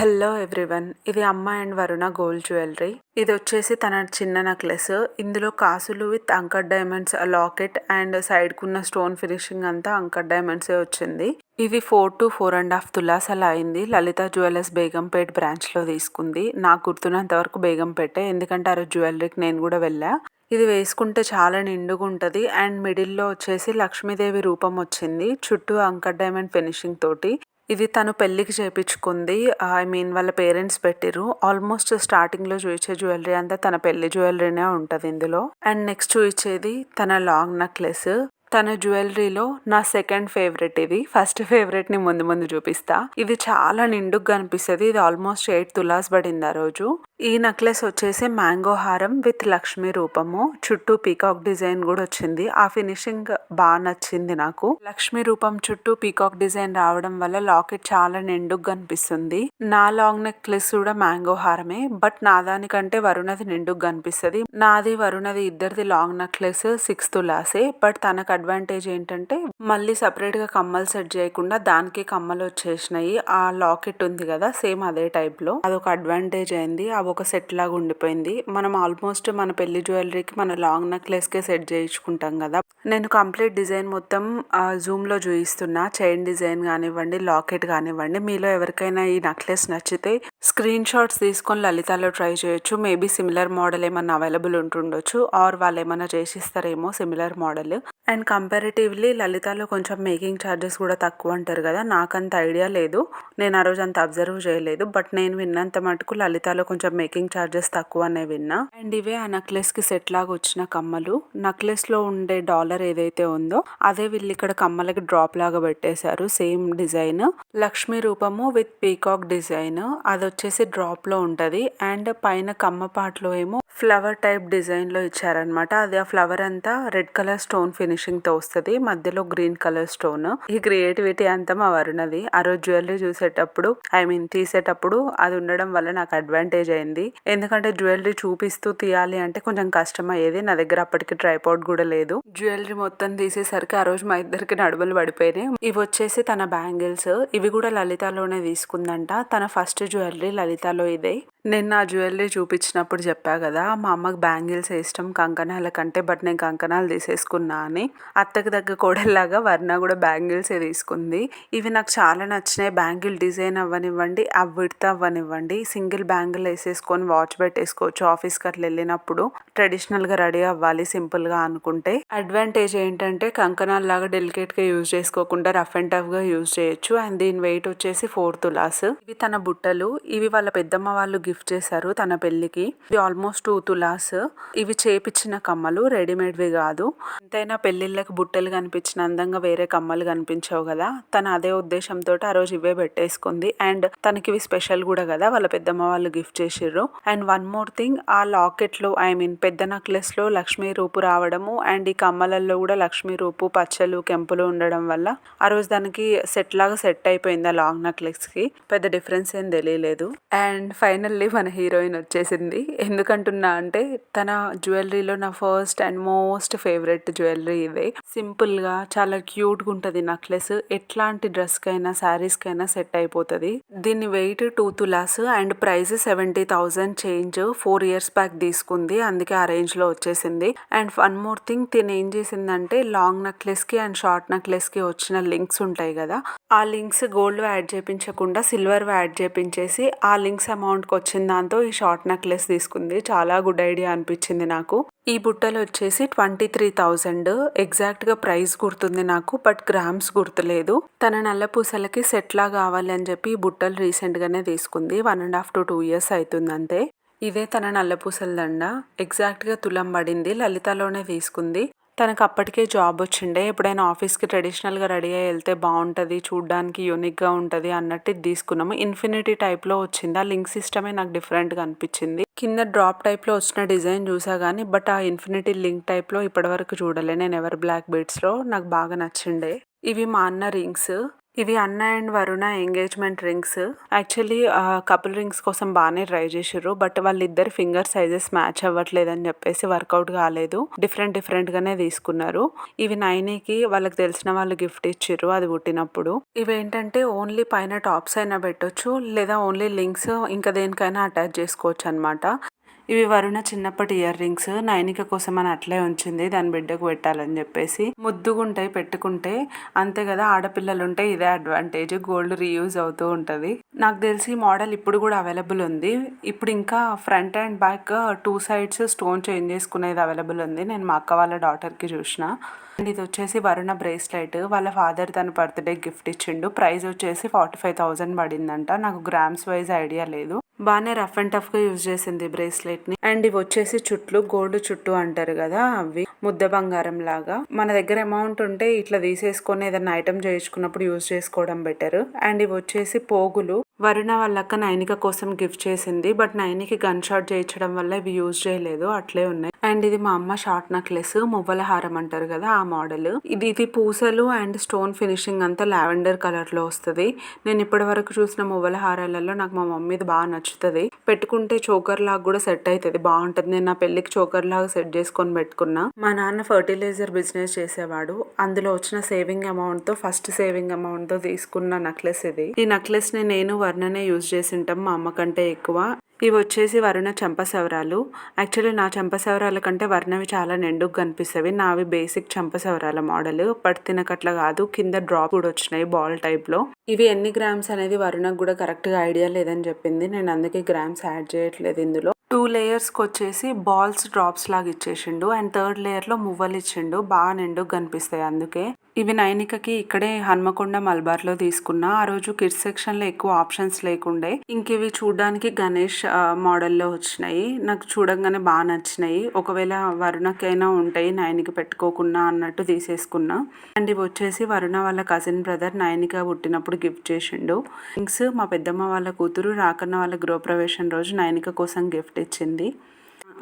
Hello everyone, ఇది అమ్మ and Varuna gold jewellery. ఇది వచ్చేసి తన చిన్న నెక్లెస్. ఇందులో కాసులు with anchor diamonds locket and side కున్న స్టోన్ ఫినిషింగ్ అంతా అంకర్ డైమండ్సే వచ్చింది. ఇది 4 to 4.5 తులాస్ అలా అయింది. లలిత జ్యువెలర్స్ బేగంపేట్ బ్రాంచ్ లో తీసుకుంది. నాకు గుర్తున్నంత వరకు బేగంపేటే, ఎందుకంటే ఆ రోజు జ్యువెలరీకి నేను కూడా వెళ్ళా. ఇది వేసుకుంటే చాలా నిండుగా ఉంటుంది అండ్ మిడిల్లో వచ్చేసి లక్ష్మీదేవి రూపం వచ్చింది, చుట్టూ అంకర్ డైమండ్ ఫినిషింగ్ తోటి. ఇది తను పెళ్ళికి చేపించుకుంది. వాళ్ళ పేరెంట్స్ పెట్టిరు. ఆల్మోస్ట్ స్టార్టింగ్ లో చూపించే జ్యువెలరీ అంతా తన పెళ్లి జ్యువెలరీనే ఉంటది ఇందులో. అండ్ నెక్స్ట్ చూపించేది తన లాంగ్ నెక్లెస్. తన జ్యువెలరీలో నా సెకండ్ ఫేవరెట్ ఇది. ఫస్ట్ ఫేవరెట్ ని ముందు ముందు చూపిస్తా. ఇది చాలా నిండుగా కనిపిస్తుంది. ఇది ఆల్మోస్ట్ 8 తులాస్ పడింది ఆ రోజు. ఈ నెక్లెస్ వచ్చేసి మ్యాంగో హారం విత్ లక్ష్మీ రూపము, చుట్టూ పీకాక్ డిజైన్ కూడా వచ్చింది. ఆ ఫినిషింగ్ బాగా నచ్చింది నాకు. లక్ష్మీ రూపం చుట్టూ పీకాక్ డిజైన్ రావడం వల్ల లాకెట్ చాలా నిండుగా కనిపిస్తుంది. నా లాంగ్ నెక్లెస్ కూడా మ్యాంగో హారమే, బట్ నా దానికంటే వరుణది నిండుగా కనిపిస్తుంది. నాది వరుణది ఇద్దరిది లాంగ్ నెక్లెస్ 6 తులాసే. బట్ తనకు అడ్వాంటేజ్ ఏంటంటే మళ్ళీ సపరేట్ గా కమ్మలు సెట్ చేయకుండా దానికి కమ్మలు వచ్చేసినాయి. ఆ లాకెట్ ఉంది కదా సేమ్ అదే టైప్ లో, అదొక అడ్వాంటేజ్ అయింది. అవి ఒక సెట్ లాగా ఉండిపోయింది. మనం ఆల్మోస్ట్ మన పెళ్లి జ్యువెలరీకి మన లాంగ్ నెక్లెస్ కే సెట్ చేయించుకుంటాం కదా. నేను కంప్లీట్ డిజైన్ మొత్తం జూమ్ లో చూపిస్తున్నా. చైన్ డిజైన్ కానివ్వండి, లాకెట్ కానివ్వండి. మీలో ఎవరికైనా ఈ నెక్లెస్ నచ్చితే స్క్రీన్ షాట్స్ తీసుకొని లలితాలో ట్రై చేయొచ్చు. మేబీ సిమిలర్ మోడల్ ఏమన్నా అవైలబుల్ ఉంటుండొచ్చు, ఆర్ వాళ్ళు ఏమన్నా చేసిస్తారేమో సిమిలర్ మోడల్. అండ్ కంపారిటివ్లీ లలితాలో కొంచెం మేకింగ్ ఛార్జెస్ కూడా తక్కువ అంటారు కదా. నాకంత ఐడియా లేదు, నేను ఆ రోజు అంత అబ్జర్వ్ చేయలేదు. బట్ నేను విన్నంత మటుకు లలితాలో కొంచెం మేకింగ్ ఛార్జెస్ తక్కువ అనే విన్నా. అండ్ ఇవే ఆ నెక్లెస్ కి సెట్ లాగా వచ్చిన కమ్మలు. నెక్లెస్ లో ఉండే డాలర్ ఏదైతే ఉందో అదే వీళ్ళు ఇక్కడ కమ్మలకి డ్రాప్ లాగా పెట్టేశారు. సేమ్ డిజైన్ లక్ష్మీ రూపము విత్ పీకాక్ డిజైన్, అది వచ్చేసి డ్రాప్ లో ఉంటది. అండ్ పైన కమ్మ పాటలో ఏమో ఫ్లవర్ టైప్ డిజైన్ లో ఇచ్చారనమాట. అది ఆ ఫ్లవర్ అంతా రెడ్ కలర్ స్టోన్ ఫినిషింగ్ తో వస్తుంది, మధ్యలో గ్రీన్ కలర్ స్టోన్. ఈ క్రియేటివిటీ అంతా మా వరుణది. ఆ రోజు జ్యువెలరీ చూసేటప్పుడు తీసేటప్పుడు అది ఉండడం వల్ల నాకు అడ్వాంటేజ్ అయింది. ఎందుకంటే జ్యువెలరీ చూపిస్తూ తీయాలి అంటే కొంచెం కష్టం అయ్యేది. నా దగ్గర అప్పటికి ట్రైపాడ్ కూడా లేదు. జ్యువెలరీ మొత్తం తీసేసరికి ఆ రోజు మా ఇద్దరికి నడుములు పడిపోయినాయి. ఇవి వచ్చేసి తన బ్యాంగిల్స్. ఇవి కూడా లలితాలోనే తీసుకుందంట. తన ఫస్ట్ జ్యువెలరీ లలితాలో ఇదే. నేను నా జ్యువెలరీ చూపించినప్పుడు చెప్పా కదా, మా అమ్మకి బ్యాంగిల్స్ ఇష్టం కంకణాల కంటే, బట్ నేను కంకణాలు తీసేసుకున్నా అని. అత్తకి దగ్గర కోడల్లాగా వర్ణ కూడా బ్యాంగిల్సే తీసుకుంది. ఇవి నాకు చాలా నచ్చినాయి. బ్యాంగిల్ డిజైన్ అవ్వనివ్వండి, ఆ విడ్త్ అవ్వనివ్వండి. సింగిల్ బ్యాంగిల్ వేసేసుకొని వాచ్ పెట్టేసుకోవచ్చు. ఆఫీస్కి అట్లా వెళ్ళినప్పుడు ట్రెడిషనల్ గా రెడీ అవ్వాలి సింపుల్ గా అనుకుంటే. అడ్వాంటేజ్ ఏంటంటే కంకణాల లాగా డెలికేట్ గా యూజ్ చేసుకోకుండా రఫ్ అండ్ టఫ్ గా యూజ్ చేయొచ్చు. అండ్ దీని వెయిట్ వచ్చేసి 4 తులాస్. ఇవి తన బుట్టలు. ఇవి వాళ్ళ పెద్దమ్మ వాళ్ళు గిఫ్ట్ చేశారు తన పెళ్లికి. ఇవి ఆల్మోస్ట్ 2 తులాస్. ఇవి చేపించిన కమ్మలు, రెడీమేడ్ వి కాదు. ఎంతైనా పెళ్లిళ్ళకి బుట్టలు కనిపించిన అందంగా వేరే కమ్మలు కనిపించవు కదా. తన అదే ఉద్దేశంతో ఆ రోజు ఇవే పెట్టేసుకుంది. అండ్ తనకి ఇవి స్పెషల్ కూడా కదా, వాళ్ళ పెద్దమ్మ వాళ్ళు గిఫ్ట్ చేసిర్రు. అండ్ వన్ మోర్ థింగ్, ఆ లాకెట్ లో పెద్ద నెక్లెస్ లో లక్ష్మీ రూపు రావడము అండ్ ఈ కమ్మలలో కూడా లక్ష్మీ రూపు పచ్చలు కెంపులు ఉండడం వల్ల ఆ రోజు దానికి సెట్ లాగా సెట్ అయిపోయింది. ఆ లాంగ్ నెక్లెస్ కి పెద్ద డిఫరెన్స్ ఏం తెలియలేదు. అండ్ ఫైనల్లీ మన హీరోయిన్ వచ్చేసింది. ఎందుకంటున్నా అంటే తన జ్యువెలరీలో నా first and most favourite jewellery ఇదే. సింపుల్ గా చాలా క్యూట్ గా ఉంటది నెక్లెస్. ఎట్లాంటి డ్రెస్ కైనా శారీస్ కైనా సెట్ అయిపోతుంది. దీని వెయిట్ 2 తులాస్ and price 70,000 change. 4 years back తీసుకుంది, అందుకే ఆ రేంజ్ లో వచ్చేసింది. అండ్ వన్ మోర్ థింగ్, తిని ఏం చేసిందంటే లాంగ్ నెక్లెస్ కి అండ్ షార్ట్ నెక్లెస్ కి వచ్చిన లింక్స్ ఉంటాయి కదా, ఆ లింక్స్ గోల్డ్ యాడ్ చేయించకుండా సిల్వర్ యాడ్ చేయించేసి ఆ లింక్స్ అమౌంట్ కి వచ్చిన దాంతో ఈ షార్ట్ నెక్లెస్ తీసుకుంది. చాలా గుడ్ ఐడియా అనిపించింది నాకు. ఈ బుట్టలు వచ్చేసి 23,000. ఎగ్జాక్ట్ గా ప్రైస్ గుర్తుంది నాకు, బట్ గ్రామ్స్ గుర్తులేదు. తన నల్ల పూసలకి సెట్ లా కావాలి అని చెప్పి ఈ బుట్టలు రీసెంట్ గానే తీసుకుంది. 1.5 to 2 years అవుతుంది అంతే. ఇదే తన నల్ల పూసల దండ. ఎగ్జాక్ట్ గా తులం పడింది. లలితాలోనే తీసుకుంది. తనకు అప్పటికే జాబ్ వచ్చిండే. ఎప్పుడైనా ఆఫీస్కి ట్రెడిషనల్గా రెడీ అయ్యి వెళ్తే బాగుంటుంది, చూడ్డానికి యూనిక్గా ఉంటుంది అన్నట్టు ఇది తీసుకున్నాము. ఇన్ఫినిటీ టైప్లో వచ్చింది. ఆ లింక్ సిస్టమే నాకు డిఫరెంట్గా అనిపించింది. కింద డ్రాప్ టైప్లో వచ్చిన డిజైన్ చూసా కానీ, బట్ ఆ ఇన్ఫినిటీ లింక్ టైప్లో ఇప్పటివరకు చూడలే నేను ఎవర్ బ్లాక్ బీడ్స్లో. నాకు బాగా నచ్చిండే. ఇవి మా అన్న రింగ్స్. ఇవి అన్న and Varuna engagement rings. Actually couple rings కోసం బాగానే ట్రై చేసిర్రు. బట్ వాళ్ళిద్దరు ఫింగర్ సైజెస్ మ్యాచ్ అవ్వట్లేదని చెప్పేసి వర్కౌట్ కాలేదు. డిఫరెంట్ గానే తీసుకున్నారు. ఇవి నైనీకి వాళ్ళకి తెలిసిన వాళ్ళు గిఫ్ట్ ఇచ్చిర్రు అది పుట్టినప్పుడు. ఇవేంటంటే ఓన్లీ పైన టాప్స్ అయినా పెట్టొచ్చు, లేదా ఓన్లీ లింక్స్ ఇంకా దేనికైనా అటాచ్ చేసుకోవచ్చు అనమాట. ఇవి వరుణ చిన్నప్పటి ఇయర్ రింగ్స్. నైనిక కోసం అని అట్లే ఉంచింది, దాని బిడ్డకు పెట్టాలని చెప్పేసి. ముద్దుగుంటాయి పెట్టుకుంటే, అంతే కదా, ఆడపిల్లలు ఉంటే ఇదే అడ్వాంటేజ్, గోల్డ్ రీయూజ్ అవుతూ ఉంటది. నాకు తెలిసి మోడల్ ఇప్పుడు కూడా అవైలబుల్ ఉంది. ఇప్పుడు ఇంకా front and back 2 sides stone change చేసుకునేది అవైలబుల్ ఉంది. నేను మా అక్క వాళ్ళ డాటర్ కి చూసిన. అండ్ ఇది వచ్చేసి వరుణ బ్రేస్లెట్. వాళ్ళ ఫాదర్ తన బర్త్డే గిఫ్ట్ ఇచ్చిండు. ప్రైస్ వచ్చేసి 45,000 పడిందంట. నాకు గ్రామ్స్ వైజ్ ఐడియా లేదు. బాగానే రఫ్ అండ్ టఫ్ గా యూజ్ చేసింది బ్రేస్లెట్ ని. అండ్ ఇవి వచ్చేసి చుట్లు, గోల్డ్ చుట్టు అంటారు కదా, అవి ముద్ద బంగారం లాగా. మన దగ్గర అమౌంట్ ఉంటే ఇట్లా తీసేసుకొని ఏదైనా ఐటమ్ చేయించుకున్నప్పుడు యూజ్ చేసుకోవడం బెటర్. అండ్ ఇవి వచ్చేసి పోగులు. వరుణ వాళ్ళక్క నైనిక కోసం గిఫ్ట్ చేసింది. బట్ నైనికి గన్ షాట్ చేయించడం వల్ల ఇవి యూజ్ చేయలేదు, అట్లే ఉన్నాయి. అండ్ ఇది మా అమ్మ షార్ట్ నెక్లెస్, మువ్వల హారం అంటారు కదా ఆ మోడల్. ఇది పూసలు అండ్ స్టోన్ ఫినిషింగ్ అంతా లావెండర్ కలర్ లో వస్తుంది. నేను ఇప్పటి వరకు చూసిన మువ్వల హారాలలో నాకు మా మమ్మీది బాగా నచ్చుతుంది. పెట్టుకుంటే చోకర్ లాగా కూడా సెట్ అవుతుంది, బాగుంటది. నేను నా పెళ్లికి చోకర్ లాగా సెట్ చేసుకొని పెట్టుకున్నా. మా నాన్న ఫర్టిలైజర్ బిజినెస్ చేసేవాడు. అందులో వచ్చిన సేవింగ్ అమౌంట్ తో, ఫస్ట్ సేవింగ్ అమౌంట్ తో తీసుకున్న నెక్లెస్ ఇది. ఈ నెక్లెస్ ని నేను వర్ణనే యూజ్ చేసి ఉంటాం, మా అమ్మ కంటే ఎక్కువ. ఇవి వచ్చేసి వరుణ చంపసవరాలు. యాక్చువల్లీ నా చంపసవరాల కంటే వర్ణవి చాలా నిండుగా కనిపిస్తవి. నావి బేసిక్ చంపసవరాల మోడల్. పట్టు తినకట్లా కాదు, కింద డ్రాప్ కూడా వచ్చినాయి బాల్ టైప్ లో. ఇవి ఎన్ని గ్రామ్స్ అనేది వరుణకు కూడా కరెక్ట్ గా ఐడియా లేదని చెప్పింది. నేను అందుకే గ్రామ్స్ యాడ్ చేయట్లేదు ఇందులో. 2 layers కి వచ్చేసి బాల్స్ డ్రాప్స్ లాగా ఇచ్చేసిండు. అండ్ 3rd layer లో మువ్వలు ఇచ్చిండు, బాగా నిండుగా కనిపిస్తాయి అందుకే. ఇవి నైనికకి ఇక్కడే హన్మకొండ మల్బార్ లో తీసుకున్నా. ఆ రోజు కిడ్స్ సెక్షన్ లో ఎక్కువ ఆప్షన్స్ లేకుండే. ఇంక ఇవి చూడడానికి గణేష్ మోడల్లో వచ్చినాయి. నాకు చూడంగానే బాగా నచ్చినాయి. ఒకవేళ వరుణకైనా ఉంటాయి నైనికి పెట్టుకోకున్నా అన్నట్టు తీసేసుకున్నా. అండ్ ఇవి వచ్చేసి వరుణ వాళ్ళ కజిన్ బ్రదర్ నైనిక పుట్టినప్పుడు గిఫ్ట్ చేసిండు రింగ్స్. మా పెద్దమ్మ వాళ్ళ కూతురు రాకన్న వాళ్ళ గృహప్రవేశం రోజు నైనిక కోసం గిఫ్ట్ ఇచ్చింది.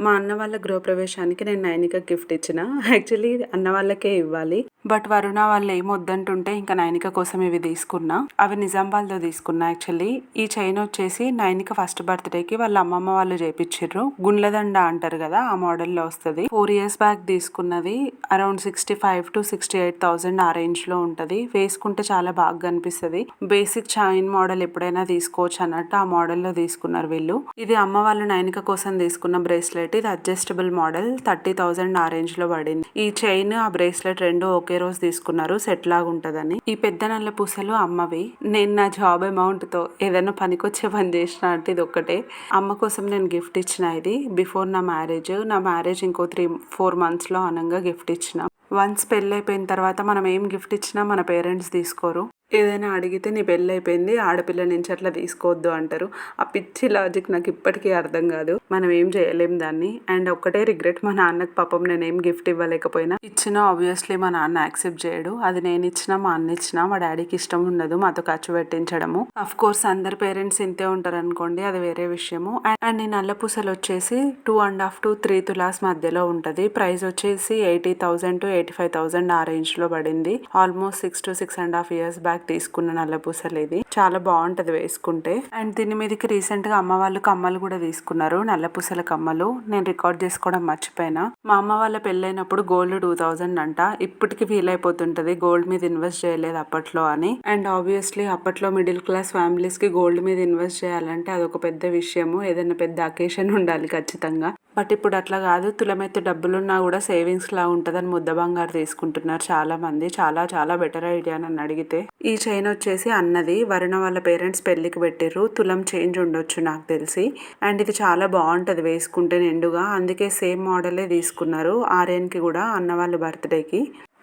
మా అన్న వాళ్ళ గృహప్రవేశానికి నేను నైనిక గిఫ్ట్ ఇచ్చిన. యాక్చువల్లీ అన్న వాళ్ళకే ఇవ్వాలి, బట్ వరుణ వాళ్ళు ఏం వద్దంటుంటే ఇంకా నైనిక కోసం ఇవి తీసుకున్నా. అవి నిజామాబాద్ లో తీసుకున్నా. యాక్చువల్లీ ఈ చైన్ వచ్చేసి నైనిక ఫస్ట్ బర్త్డేకి వాళ్ళ అమ్మమ్మ వాళ్ళు చేపించిర్రు. గుండ్లదండ అంటారు కదా ఆ మోడల్లో వస్తుంది. 4 years బ్యాక్ తీసుకున్నది. అరౌండ్ 65,000 to 68,000 ఆ రేంజ్ లో ఉంటది. వేసుకుంటే చాలా బాగా కనిపిస్తుంది. బేసిక్ చైన్ మోడల్ ఎప్పుడైనా తీసుకోవచ్చు అన్నట్టు ఆ మోడల్లో తీసుకున్నారు వీళ్ళు. ఇది అమ్మ వాళ్ళ నైనిక కోసం తీసుకున్న బ్రేస్లెట్. ఇది అడ్జస్టబుల్ మోడల్. 30,000 ఆ రేంజ్ లో పడింది. ఈ చైన్ ఆ బ్రేస్లెట్ రెండు ఒకే రోజు తీసుకున్నారు, సెట్ లాగా ఉంటదని. ఈ పెద్ద నల్ల పూసలు అమ్మవి. నేను నా జాబ్ అమౌంట్ తో ఏదైనా పనికొచ్చే పని చేసిన అంటే ఇది ఒక్కటే. అమ్మ కోసం నేను గిఫ్ట్ ఇచ్చిన ఇది బిఫోర్ నా మ్యారేజ్ ఇంకో 3-4 months లో అనంగా గిఫ్ట్ ఇచ్చిన. వన్స్ పెళ్ళి అయిపోయిన తర్వాత మనం ఏం గిఫ్ట్ ఇచ్చినా మన పేరెంట్స్ తీసుకోరు. ఏదైనా అడిగితే నీ పెళ్ళి అయిపోయింది, ఆడపిల్ల నుంచి అట్లా తీసుకోవద్దు అంటారు. ఆ పిచ్చి లాజిక్ నాకు ఇప్పటికీ అర్థం కాదు. మనం ఏం చేయలేం దాన్ని. అండ్ ఒక్కటే రిగ్రెట్, మా నాన్నకి పాపం నేనేం గిఫ్ట్ ఇవ్వలేకపోయినా. ఇచ్చినా ఆబ్వియస్లీ మా నాన్న యాక్సెప్ట్ చేయడు. అది నేను ఇచ్చినా మా అన్న ఇచ్చినా మా డాడీకి ఇష్టం ఉండదు మాతో ఖర్చు పెట్టించడము. అఫ్ కోర్స్ అందరి పేరెంట్స్ ఇంతే ఉంటారు అనుకోండి, అది వేరే విషయము. అండ్ ఈ నల్ల పూసలు వచ్చేసి 2.5 to 3 తులాస్ మధ్యలో ఉంటది. ప్రైస్ వచ్చేసి 80,000 to 85,000 ఆ రేంజ్ లో పడింది. ఆల్మోస్ట్ 6 to 6.5 years బ్యాక్ తీసుకున్న నల్ల పూసలు. ఇది చాలా బాగుంటది వేసుకుంటే. అండ్ దీని మీదకి రీసెంట్ గా అమ్మ వాళ్ళు కమ్మలు కూడా తీసుకున్నారు, నల్ల పూసల కమ్మలు. నేను రికార్డ్ చేసుకోవడం మర్చిపోయినా. మా అమ్మ వాళ్ళ పెళ్ళైనప్పుడు గోల్డ్ 2,000 అంట. ఇప్పటికి ఫీల్ అయిపోతుంటది గోల్డ్ మీద ఇన్వెస్ట్ చేయలేదు అప్పట్లో అని. అండ్ ఆబ్వియస్లీ అప్పట్లో మిడిల్ క్లాస్ ఫ్యామిలీస్ కి గోల్డ్ మీద ఇన్వెస్ట్ చేయాలంటే అదొక పెద్ద విషయము. ఏదైనా పెద్ద అకేషన్ ఉండాలి ఖచ్చితంగా. బట్ ఇప్పుడు అట్లా కాదు. తులమెత్తి డబ్బులున్నా కూడా సేవింగ్స్ లా ఉంటదని ముద్ద బంగారు తీసుకుంటున్నారు చాలా మంది. చాలా చాలా బెటర్ ఐడియా నన్ను అడిగితే. ఈ చైన్ వచ్చేసి అన్నది. వరుణ వాళ్ళ పేరెంట్స్ పెళ్లికి పెట్టిర్రు. తులం చేంజ్ ఉండొచ్చు నాకు తెలిసి. అండ్ ఇది చాలా బాగుంటది వేసుకుంటే నిండుగా, అందుకే సేమ్ మోడలే తీసుకున్నారు ఆర్యన్కి కూడా అన్న వాళ్ళ బర్త్డేకి.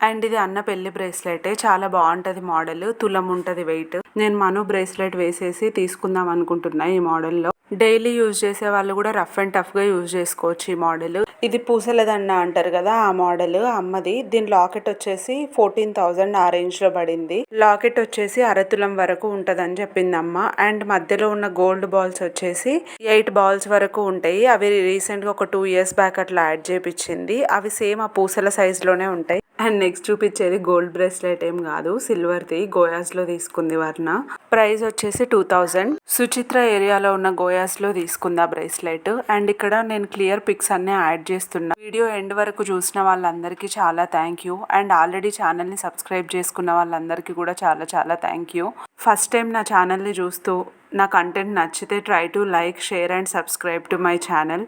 అండ్ ఇది అన్న పెళ్లి బ్రేస్లెట్. చాలా బాగుంటది మోడల్. తులం ఉంటది వెయిట్. నేను మను బ్రేస్లెట్ వేసేసి తీసుకుందాం అనుకుంటున్నా ఈ మోడల్లో. డైలీ యూజ్ చేసే వాళ్ళు కూడా రఫ్ అండ్ టఫ్గా యూజ్ చేసుకోవచ్చు ఈ మోడల్. ఇది పూసల దండ అంటారు కదా, ఆ మోడల్ అమ్మది. దీని లాకెట్ వచ్చేసి 14,000 ఆ రేంజ్ లో పడింది. లాకెట్ వచ్చేసి అరతులం వరకు ఉంటదని చెప్పింది అమ్మ. అండ్ మధ్యలో ఉన్న గోల్డ్ బాల్స్ వచ్చేసి 8 బాల్స్ వరకు ఉంటాయి. అవి రీసెంట్ గా ఒక 2 years బ్యాక్ అట్లా యాడ్ చేపించింది. అవి సేమ్ ఆ పూసల సైజ్ లోనే ఉంటాయి. అండ్ నెక్స్ట్ చూపించేది గోల్డ్ బ్రేస్లెట్ ఏం కాదు, సిల్వర్ది. గోయాస్ లో తీసుకుంది వర్ణ. ప్రైస్ వచ్చేసి 2000. సుచిత్ర ఏరియాలో ఉన్న గోయాస్ లో తీసుకుంది ఆ బ్రేస్లెట్. అండ్ ఇక్కడ నేను క్లియర్ పిక్స్ అన్ని యాడ్ చేస్తున్నా. వీడియో ఎండ్ వరకు చూసిన వాళ్ళందరికీ చాలా thank you. And already channel ని సబ్స్క్రైబ్ చేసుకున్న వాళ్ళందరికీ కూడా చాలా చాలా థ్యాంక్ యూ. ఫస్ట్ టైం నా ఛానల్ ని చూస్తూ నా కంటెంట్ నచ్చితే try to like, share and subscribe to my channel.